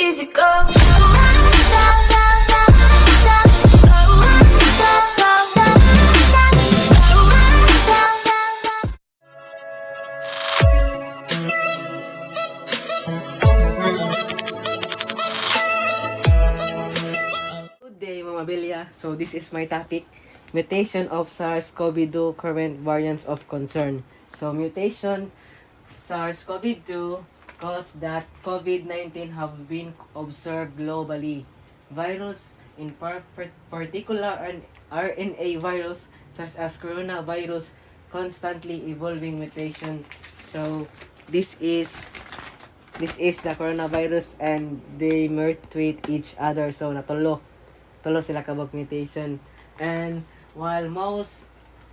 easy go. Good day, Mama Belia. So this is my topic, mutation of SARS-CoV-2 current variants of concern. So mutation SARS-CoV-2 caused that COVID-19 have been observed globally. Virus, in particular an RNA virus such as coronavirus, constantly evolving mutation. So this is the coronavirus and they mutate each other. So tulo sila kabog mutation. And while most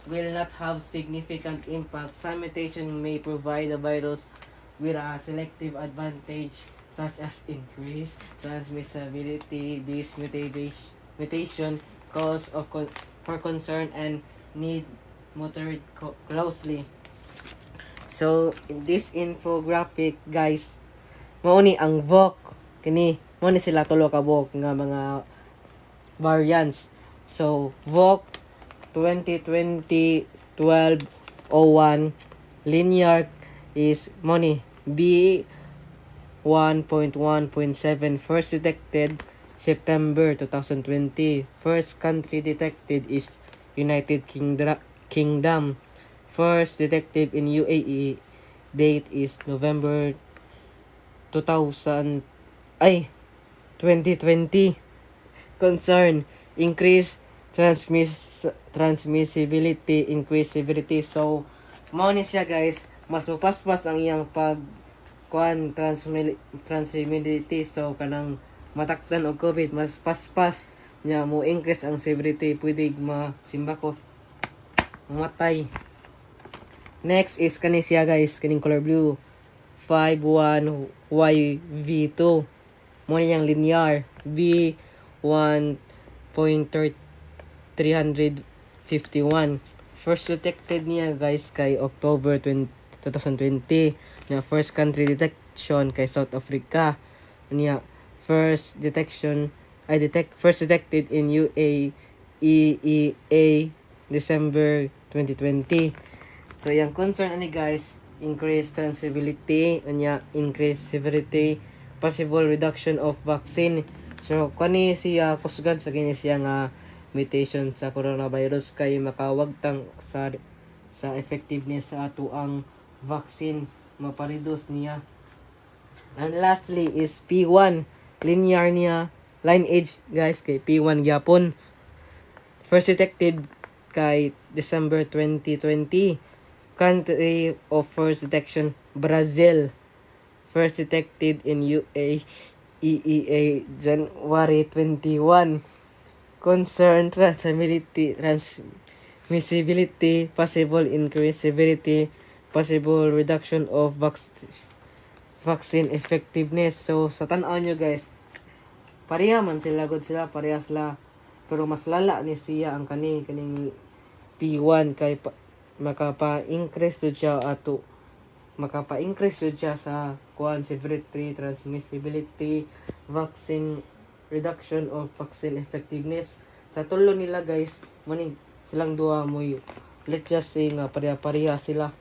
will not have significant impact, some mutation may provide the virus with a selective advantage such as increased transmissibility. This mutation cause of for concern and need monitored closely. So in this infographic guys, mao ni ang VOC kini, mao ni sila tulo ka VOC nga mga variants. So VOC 2020-12-01 linear is money B1.1.7, first detected September 2020. First country detected is United Kingdom. First detected in UAE, date is November 2020. Concern, increase transmissibility, increase severity. So mao ni siya guys, mas mapaspas ang iyang transmissibility. So kanang matakdan og COVID, mas paspas nya mo increase ang severity, pwede masimbako mamatay. Next is kani siya guys, kaning color blue 51YV2, mo niyang linear B1.351. First detected niya guys kay October 2020. Na first country detection kay South Africa. Niya first detected in UAE December 2020. So yung concern ani guys, increased transmissibility, increased severity, possible reduction of vaccine. So kani siya kusgan sa kini siya nga mutation sa coronavirus kay makawagtang sa effectiveness sa ato ang vaccine, mapareduce niya. And lastly is P1, linear niya, lineage guys kay P1 gyapon. First detected kay December 2020. Country of first detection Brazil. First detected in UAE January 21. Concern transmissibility, possible increased severity, possible reduction of vaccine effectiveness. So sa tan-aw nyo guys, pareha man sila, good sila, pareha sila, pero mas lala ni siya ang kaning P1 kay makapa-increase jud siya sa severity, transmissibility, vaccine reduction of vaccine effectiveness. Sa tulo nila guys, maning silang duha moy, let's just say nga pareha sila.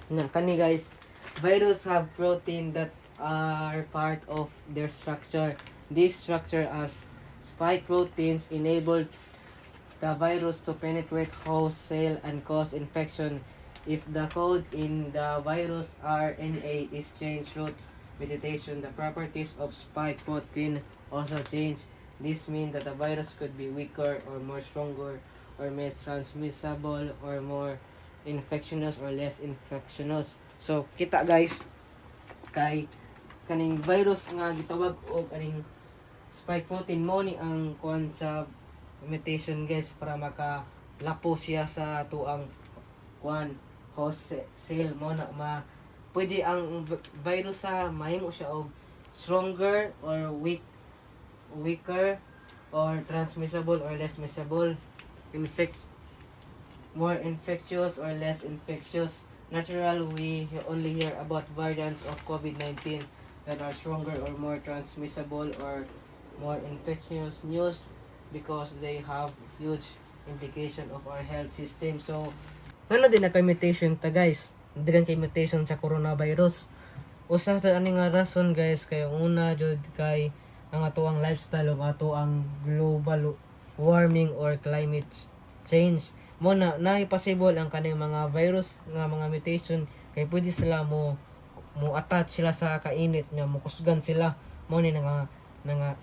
Na kani guys, virus have protein that are part of their structure. This structure as spike proteins enable the virus to penetrate host cell and cause infection. If the code in the virus RNA is changed through mutation, the properties of spike protein also change. This means that the virus could be weaker or more stronger, or less transmissible, or more infectious or less infectious. So kita guys, kay kaning virus nga gitawag og kaning spike protein, mo ni ang kuan sa mutation guys, para makalapo siya sa tuang kuan host cell mo na pwede ang virus sa mahimo siya og stronger or weaker, or transmissible or less transmissible, more infectious or less infectious. Natural, we only hear about variants of COVID-19 that are stronger or more transmissible or more infectious news because they have huge implication of our health system. So, ano din na kay mutation ta guys? Digan kay mutation sa coronavirus. Usa sa ani nga rason guys kay una jud kay ang ato ang lifestyle ug ato ang global warming or climate change. Mo na possible ang kaning mga virus nga mga mutation kay pwede sila mo attach sila sa kainit nga mukusgan sila mo ni nga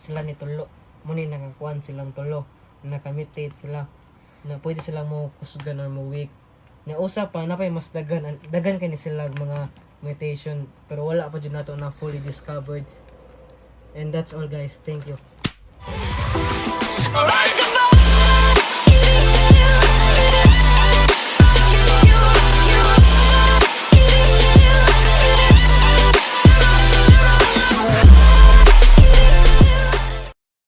sila ni tulo mo ni nakakuan silang tulo naka-mutate sila na pwede sila mo kusgan or mo weak na usa pa napay mas dagan kay ni sila mga mutation pero wala pa jud nato na fully discovered. And that's all guys, thank you.